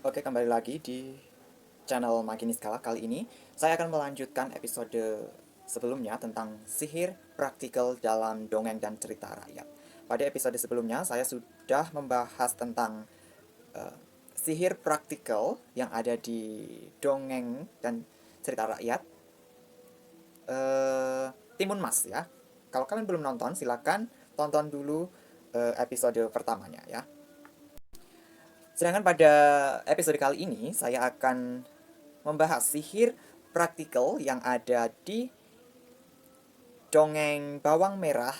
Oke, kembali lagi di channel Magiskala. Kali ini saya akan melanjutkan episode sebelumnya tentang sihir praktikal dalam dongeng dan cerita rakyat. Pada episode sebelumnya saya sudah membahas tentang eh, sihir praktikal yang ada di dongeng dan cerita rakyat, eh, Timun Mas ya. Kalau kalian belum nonton, silakan tonton dulu episode pertamanya ya. Sedangkan pada episode kali ini saya akan membahas sihir praktikal yang ada di dongeng bawang merah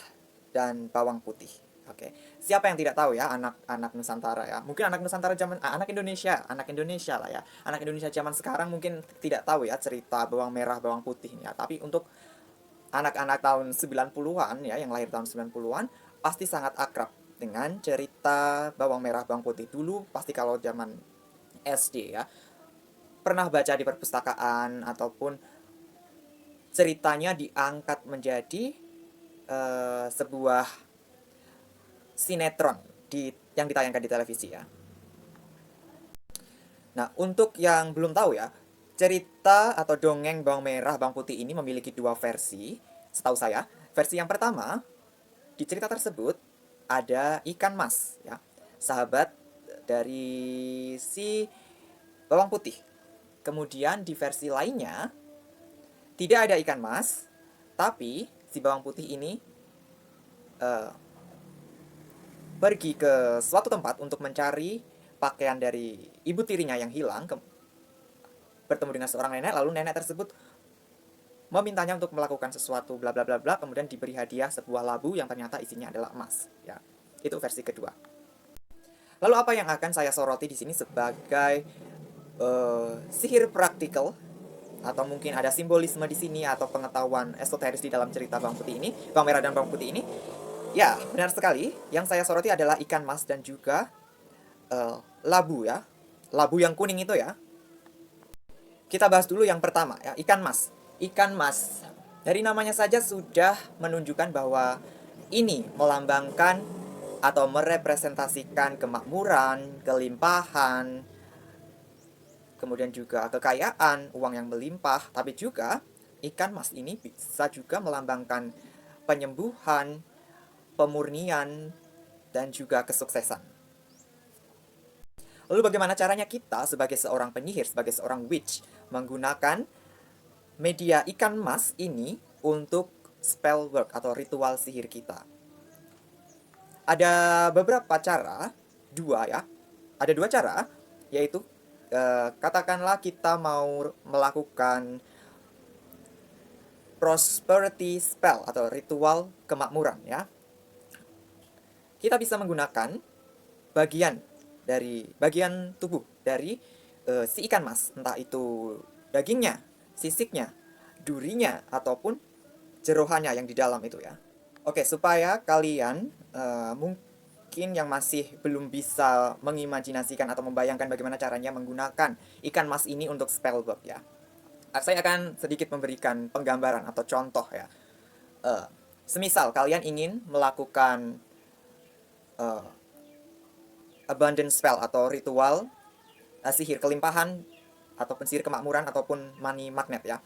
dan bawang putih. Oke, siapa yang tidak tahu ya anak-anak Nusantara ya? Mungkin anak Nusantara zaman anak Indonesia lah ya. Anak Indonesia zaman sekarang mungkin tidak tahu ya cerita bawang merah bawang putih ya. Tapi untuk anak-anak tahun 90-an ya yang lahir tahun 90-an pasti sangat akrab dengan cerita bawang merah bawang putih. Dulu pasti kalau zaman SD ya pernah baca di perpustakaan ataupun ceritanya diangkat menjadi sebuah sinetron yang ditayangkan di televisi ya. Nah, untuk yang belum tahu ya, cerita atau dongeng bawang merah bawang putih ini memiliki dua versi, setahu saya. Versi yang pertama, di cerita tersebut ada ikan mas ya, sahabat dari si bawang putih. Kemudian di versi lainnya tidak ada ikan mas, tapi si bawang putih ini uh, pergi ke suatu tempat untuk mencari pakaian dari ibu tirinya yang hilang, bertemu dengan seorang nenek, lalu nenek tersebut memintanya untuk melakukan sesuatu bla bla bla bla, kemudian diberi hadiah sebuah labu yang ternyata isinya adalah emas ya. Itu versi kedua. Lalu apa yang akan saya soroti di sini sebagai sihir praktikal atau mungkin ada simbolisme di sini atau pengetahuan esoteris di dalam cerita bawang putih ini, bawang merah dan bawang putih ini. Ya, benar sekali. Yang saya soroti adalah ikan mas dan juga labu ya. Labu yang kuning itu ya. Kita bahas dulu yang pertama ya, ikan mas. Ikan mas. Dari namanya saja sudah menunjukkan bahwa ini melambangkan atau merepresentasikan kemakmuran, kelimpahan, kemudian juga kekayaan, uang yang melimpah, tapi juga ikan mas ini bisa juga melambangkan penyembuhan, pemurnian, dan juga kesuksesan. Lalu bagaimana caranya kita sebagai seorang penyihir, sebagai seorang witch, menggunakan media ikan mas ini untuk spell work atau ritual sihir kita? Ada beberapa cara, dua ya. Ada dua cara, yaitu katakanlah kita mau melakukan prosperity spell atau ritual kemakmuran ya. Kita bisa menggunakan bagian tubuh dari si ikan mas, entah itu dagingnya, sisiknya, durinya ataupun jerohannya yang di dalam itu ya. Oke, supaya kalian mungkin yang masih belum bisa mengimajinasikan atau membayangkan bagaimana caranya menggunakan ikan mas ini untuk spellbook ya. Saya akan sedikit memberikan penggambaran atau contoh ya. Uh, Semisal kalian ingin melakukan uh, abundance spell atau ritual sihir kelimpahan ataupun sihir kemakmuran ataupun money magnet ya.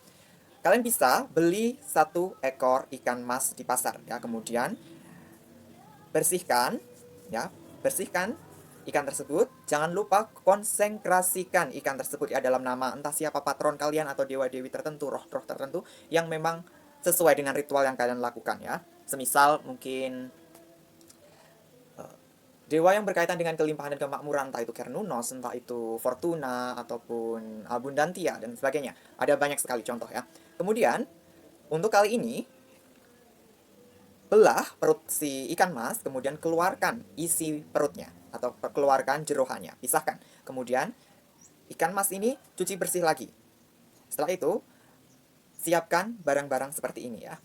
Kalian bisa beli satu ekor ikan mas di pasar ya, kemudian bersihkan ya, bersihkan ikan tersebut. Jangan lupa konsentrasikan ikan tersebut ya dalam nama entah siapa patron kalian atau dewa-dewi tertentu, roh-roh tertentu yang memang sesuai dengan ritual yang kalian lakukan ya. Semisal mungkin dewa yang berkaitan dengan kelimpahan dan kemakmuran, entah itu Kernunos, entah itu Fortuna, ataupun Abundantia, dan sebagainya. Ada banyak sekali contoh ya. Kemudian, untuk kali ini, belah perut si ikan mas, kemudian keluarkan isi perutnya, atau keluarkan jerohannya, pisahkan. Kemudian, ikan mas ini cuci bersih lagi. Setelah itu, siapkan barang-barang seperti ini ya.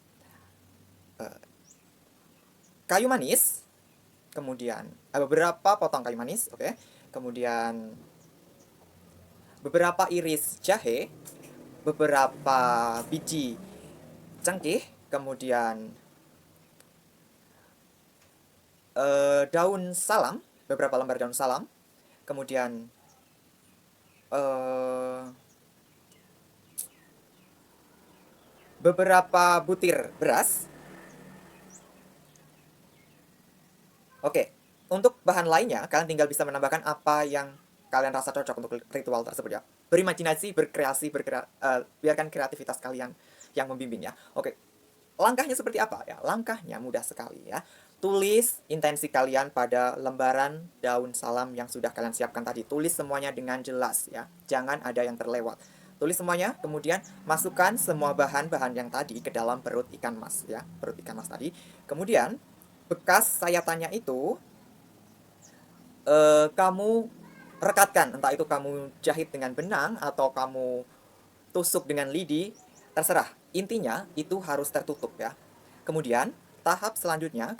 Kayu manis, kemudian beberapa potong kayu manis, oke. Kemudian beberapa iris jahe, beberapa biji cengkeh, kemudian daun salam, beberapa lembar daun salam, kemudian eh, beberapa butir beras. Oke, untuk bahan lainnya, kalian tinggal bisa menambahkan apa yang kalian rasa cocok untuk ritual tersebut ya. Berimajinasi, berkreasi, biarkan kreativitas kalian yang membimbing ya. Oke, langkahnya seperti apa ya? Langkahnya mudah sekali ya. Tulis intensi kalian pada lembaran daun salam yang sudah kalian siapkan tadi. Tulis semuanya dengan jelas ya. Jangan ada yang terlewat. Tulis semuanya, kemudian masukkan semua bahan-bahan yang tadi ke dalam perut ikan mas ya. Perut ikan mas tadi. Kemudian bekas sayatannya itu kamu rekatkan, entah itu kamu jahit dengan benang atau kamu tusuk dengan lidi, terserah. Intinya itu harus tertutup ya. Kemudian tahap selanjutnya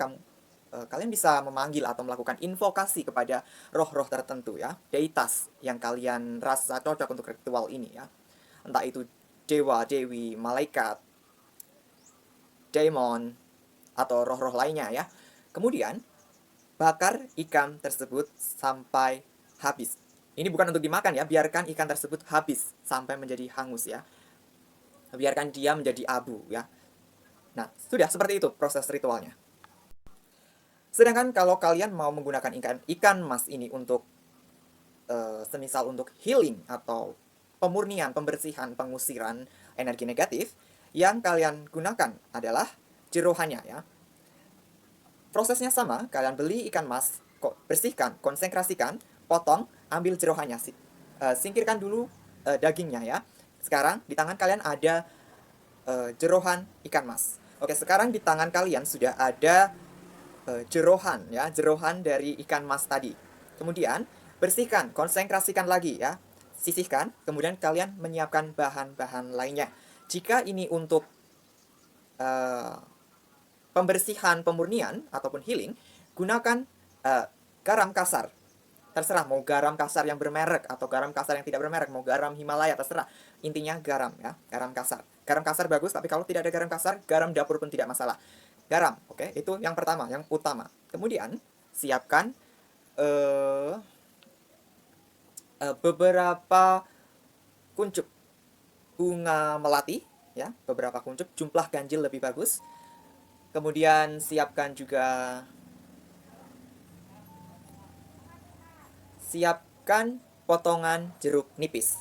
kalian bisa memanggil atau melakukan invokasi kepada roh-roh tertentu ya, deitas yang kalian rasa cocok untuk ritual ini ya. Entah itu dewa, dewi, malaikat, demon, atau roh-roh lainnya ya. Kemudian bakar ikan tersebut sampai habis. Ini bukan untuk dimakan ya, biarkan ikan tersebut habis sampai menjadi hangus ya. Biarkan dia menjadi abu ya. Nah, sudah seperti itu proses ritualnya. Sedangkan kalau kalian mau menggunakan ikan mas ini untuk semisal untuk healing atau pemurnian, pembersihan, pengusiran energi negatif, yang kalian gunakan adalah jerohannya ya. Prosesnya sama, kalian beli ikan mas, bersihkan, konsentrasikan, potong, ambil jerohannya, singkirkan dulu dagingnya ya. Sekarang di tangan kalian ada jerohan ikan mas. Oke, sekarang di tangan kalian sudah ada jerohan ya, jerohan dari ikan mas tadi. Kemudian bersihkan, konsentrasikan lagi ya, sisihkan. Kemudian kalian menyiapkan bahan-bahan lainnya. Jika ini untuk pembersihan, pemurnian ataupun healing, gunakan garam kasar. Terserah mau garam kasar yang bermerek atau garam kasar yang tidak bermerek, mau garam Himalaya, terserah. Intinya garam ya, garam kasar. Garam kasar bagus, tapi kalau tidak ada garam kasar, garam dapur pun tidak masalah. Garam, oke, itu yang pertama, yang utama. Kemudian siapkan beberapa kuncup bunga melati ya, beberapa kuncup, jumlah ganjil lebih bagus. Kemudian siapkan potongan jeruk nipis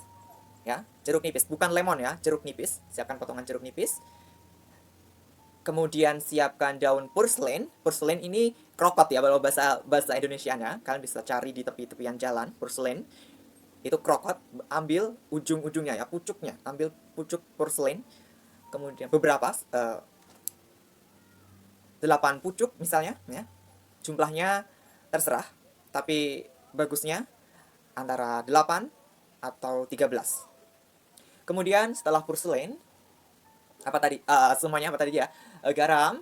ya, jeruk nipis, bukan lemon ya, jeruk nipis. Siapkan potongan jeruk nipis. Kemudian siapkan daun purslane. Purslane ini krokot ya, kalau bahasa Indonesianya. Kalian bisa cari di tepi-tepian jalan, purslane. Itu krokot, ambil ujung-ujungnya ya, pucuknya. Ambil pucuk purslane. Kemudian beberapa 8 pucuk misalnya ya. Jumlahnya terserah, tapi bagusnya antara 8 atau 13. Kemudian setelah purslane, apa tadi? Semuanya apa tadi ya? Garam,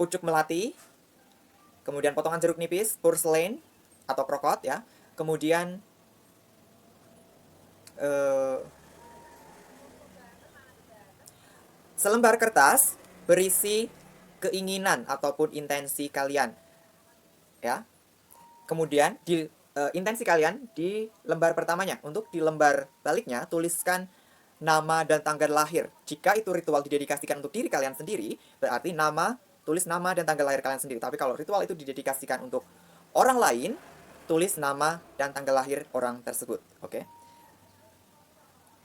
pucuk melati, kemudian potongan jeruk nipis, purslane atau krokot ya. Kemudian selembar kertas berisi keinginan ataupun intensi kalian ya. Kemudian di intensi kalian di lembar pertamanya. Untuk di lembar baliknya tuliskan nama dan tanggal lahir. Jika itu ritual didedikasikan untuk diri kalian sendiri, berarti tulis nama dan tanggal lahir kalian sendiri. Tapi kalau ritual itu didedikasikan untuk orang lain, tulis nama dan tanggal lahir orang tersebut. Oke.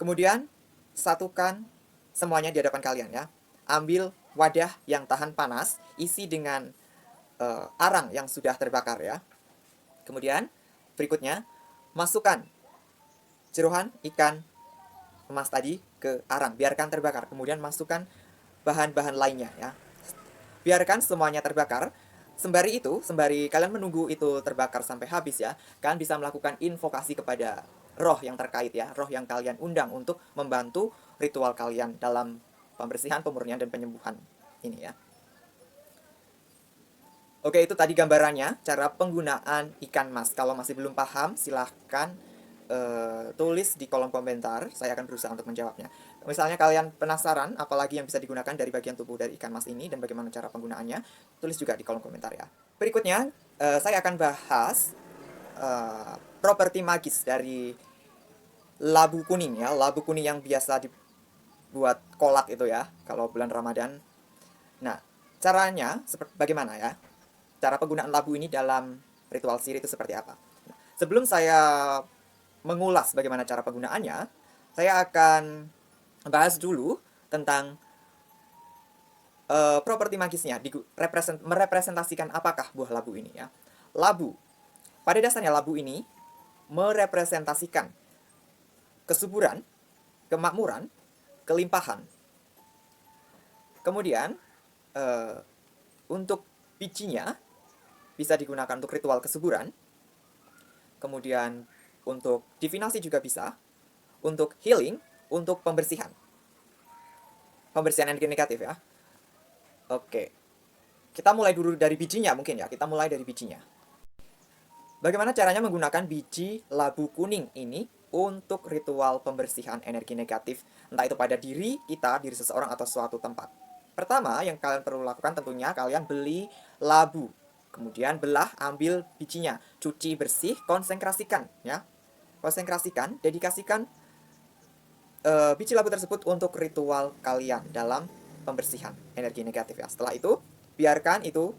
Kemudian satukan semuanya di hadapan kalian ya. Ambil wadah yang tahan panas, isi dengan arang yang sudah terbakar ya. Kemudian berikutnya masukkan jerohan ikan emas tadi ke arang, biarkan terbakar. Kemudian masukkan bahan-bahan lainnya ya. Biarkan semuanya terbakar. Sembari kalian menunggu itu terbakar sampai habis ya, kalian bisa melakukan invokasi kepada roh yang terkait ya, roh yang kalian undang untuk membantu ritual kalian dalam pembersihan, pemurnian, dan penyembuhan ini ya. Oke, itu tadi gambarannya, cara penggunaan ikan mas. Kalau masih belum paham, silahkan tulis di kolom komentar, saya akan berusaha untuk menjawabnya. Misalnya kalian penasaran apalagi yang bisa digunakan dari bagian tubuh dari ikan mas ini dan bagaimana cara penggunaannya, tulis juga di kolom komentar ya. Berikutnya, saya akan bahas properti magis dari labu kuning ya, labu kuning yang biasa dibuat kolak itu ya, kalau bulan Ramadan. Nah, caranya seperti bagaimana ya? Cara penggunaan labu ini dalam ritual sihir itu seperti apa? Sebelum saya mengulas bagaimana cara penggunaannya, saya akan bahas dulu tentang properti magisnya, merepresentasikan apakah buah labu ini ya. Labu, pada dasarnya labu ini merepresentasikan kesuburan, kemakmuran, kelimpahan. Kemudian untuk bijinya bisa digunakan untuk ritual kesuburan. Kemudian untuk divinasi juga bisa, untuk healing, untuk pembersihan. Pembersihan energi negatif ya. Oke. Kita mulai dulu dari bijinya mungkin ya. Kita mulai dari bijinya. Bagaimana caranya menggunakan biji labu kuning ini untuk ritual pembersihan energi negatif, entah itu pada diri kita, diri seseorang, atau suatu tempat. Pertama, yang kalian perlu lakukan tentunya kalian beli labu. Kemudian belah, ambil bijinya, cuci bersih, konsentrasikan ya. Konsentrasikan, dedikasikan biji labu tersebut untuk ritual kalian dalam pembersihan energi negatif ya. Setelah itu, biarkan itu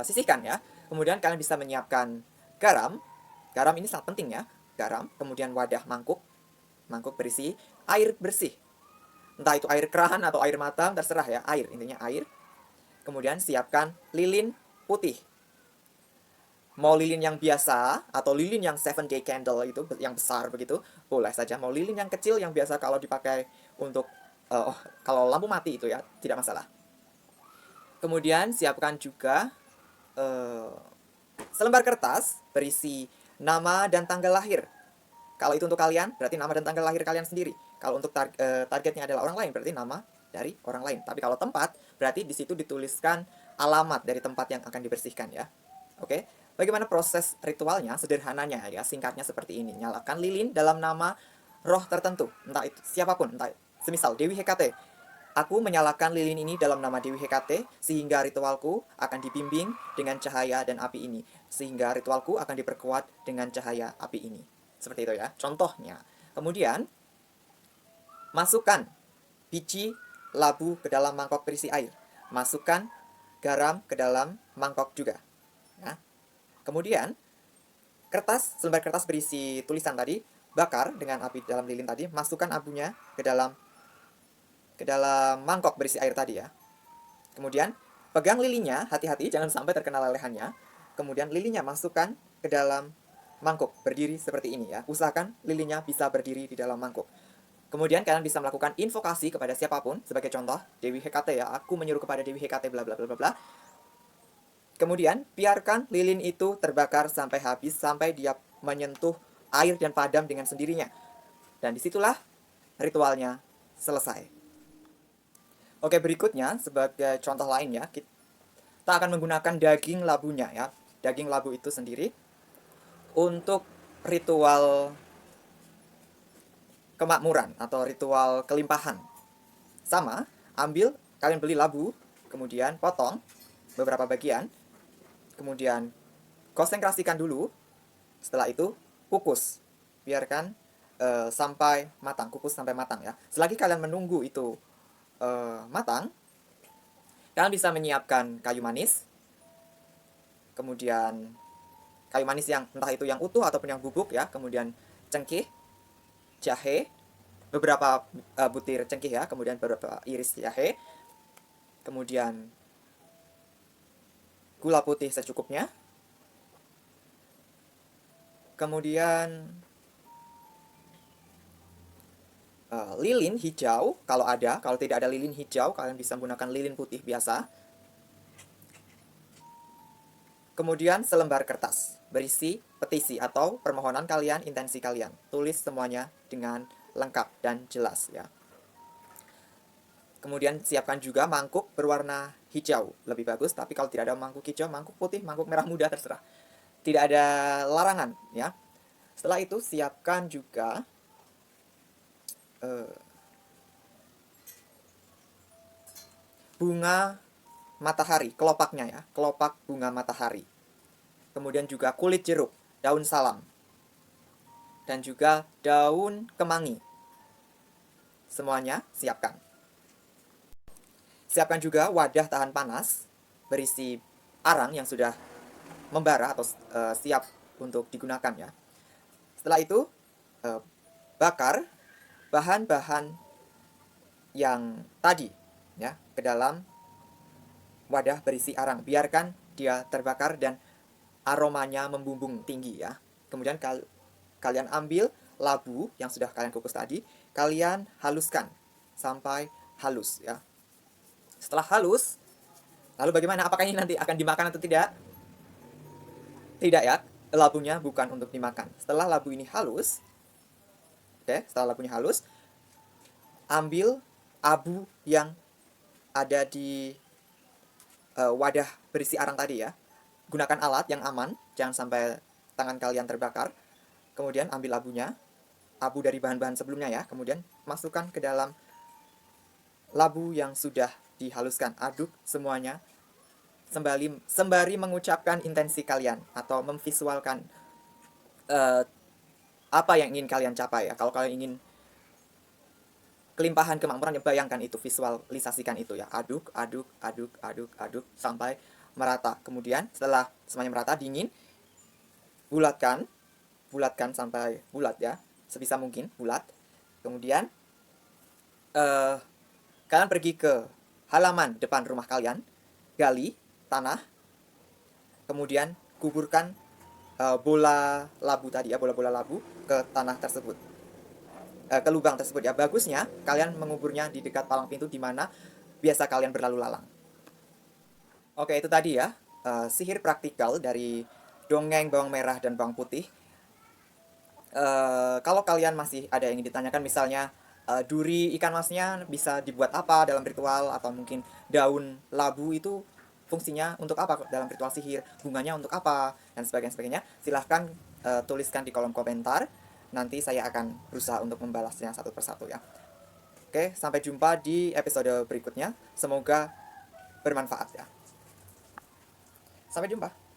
sisihkan ya. Kemudian kalian bisa menyiapkan garam. Garam ini sangat penting ya. Garam, kemudian wadah mangkuk. Mangkuk berisi air bersih. Entah itu air keran atau air mata, terserah ya. Air, intinya air. Kemudian siapkan lilin putih. Mau lilin yang biasa atau lilin yang 7 day candle itu yang besar begitu, boleh saja. Mau lilin yang kecil yang biasa kalau dipakai untuk kalau lampu mati itu ya, tidak masalah. Kemudian siapkan juga selembar kertas berisi nama dan tanggal lahir. Kalau itu untuk kalian, berarti nama dan tanggal lahir kalian sendiri. Kalau untuk targetnya adalah orang lain, berarti nama dari orang lain. Tapi kalau tempat, berarti di situ dituliskan alamat dari tempat yang akan dibersihkan ya. Oke, bagaimana proses ritualnya? Sederhananya ya, singkatnya seperti ini. Nyalakan lilin dalam nama roh tertentu, entah itu siapapun, entah semisal Dewi Hekate. Aku menyalakan lilin ini dalam nama Dewi Hekate, sehingga ritualku akan dibimbing dengan cahaya dan api ini. Sehingga ritualku akan diperkuat dengan cahaya api ini. Seperti itu ya, contohnya. Kemudian, masukkan biji labu ke dalam mangkok berisi air. Masukkan garam ke dalam mangkok juga. Ya. Kemudian, selembar kertas berisi tulisan tadi, bakar dengan api dalam lilin tadi, masukkan abunya ke dalam mangkok berisi air tadi ya. Kemudian pegang lilinnya, hati-hati jangan sampai terkena lelehannya. Kemudian lilinnya masukkan ke dalam mangkuk, berdiri seperti ini ya. Usahakan lilinnya bisa berdiri di dalam mangkuk. Kemudian kalian bisa melakukan invokasi kepada siapapun, sebagai contoh Dewi Hekate ya. Aku menyuruh kepada Dewi Hekate bla bla bla bla bla. Kemudian biarkan lilin itu terbakar sampai habis, sampai dia menyentuh air dan padam dengan sendirinya. Dan disitulah ritualnya selesai. Oke, berikutnya sebagai contoh lain ya, kita akan menggunakan daging labunya ya. Daging labu itu sendiri untuk ritual kemakmuran atau ritual kelimpahan. Sama, kalian beli labu, kemudian potong beberapa bagian, kemudian konsentrasikan dulu. Setelah itu kukus. Biarkan sampai matang, kukus sampai matang ya. Selagi kalian menunggu itu matang, kalian bisa menyiapkan kayu manis. Kemudian kayu manis yang entah itu yang utuh ataupun yang bubuk ya. Kemudian cengkeh, jahe, beberapa butir cengkeh ya. Kemudian beberapa iris jahe. Kemudian gula putih secukupnya. Kemudian lilin hijau kalau ada. Kalau tidak ada lilin hijau, kalian bisa menggunakan lilin putih biasa. Kemudian selembar kertas berisi petisi atau permohonan kalian, intensi kalian. Tulis semuanya dengan lengkap dan jelas ya. Kemudian siapkan juga mangkuk berwarna hijau, lebih bagus. Tapi kalau tidak ada mangkuk hijau, mangkuk putih, mangkuk merah muda, terserah. Tidak ada larangan ya. Setelah itu siapkan juga bunga matahari, kelopaknya ya, kelopak bunga matahari. Kemudian juga kulit jeruk, daun salam. dan juga daun kemangi. Semuanya siapkan. Siapkan juga wadah tahan panas berisi arang yang sudah membara atau siap untuk digunakan ya. Setelah itu bakar bahan-bahan yang tadi ya ke dalam wadah berisi arang. Biarkan dia terbakar dan aromanya membumbung tinggi ya. Kemudian kalian ambil labu yang sudah kalian kukus tadi, kalian haluskan sampai halus ya. Setelah halus, lalu bagaimana? Apakah ini nanti akan dimakan atau tidak? Tidak ya, labunya bukan untuk dimakan. Setelah labu ini halus, setelah labunya halus, ambil abu yang ada di wadah berisi arang tadi ya. Gunakan alat yang aman, jangan sampai tangan kalian terbakar. Kemudian ambil abunya, abu dari bahan-bahan sebelumnya ya. Kemudian masukkan ke dalam labu yang sudah dihaluskan. Aduk semuanya sembari mengucapkan intensi kalian atau memvisualkan apa yang ingin kalian capai ya. Kalau kalian ingin kelimpahan kemakmuran, ya bayangkan itu, visualisasikan itu ya. Aduk, aduk, aduk, aduk, aduk sampai merata. Kemudian setelah semuanya merata, dingin, bulatkan sampai bulat ya, sebisa mungkin bulat. Kemudian kalian pergi ke halaman depan rumah kalian, gali tanah, kemudian kuburkan bola labu tadi ya, bola-bola labu ke tanah tersebut, ke lubang tersebut ya. Bagusnya kalian menguburnya di dekat palang pintu di mana biasa kalian berlalu lalang. Oke, itu tadi ya sihir praktikal dari dongeng bawang merah dan bawang putih. Kalau kalian masih ada yang ingin ditanyakan, misalnya duri ikan masnya bisa dibuat apa dalam ritual, atau mungkin daun labu itu fungsinya untuk apa dalam ritual sihir, bunganya untuk apa, dan sebagainya, silahkan tuliskan di kolom komentar. Nanti saya akan berusaha untuk membalasnya satu persatu ya. Oke, sampai jumpa di episode berikutnya. Semoga bermanfaat ya. Sampai jumpa.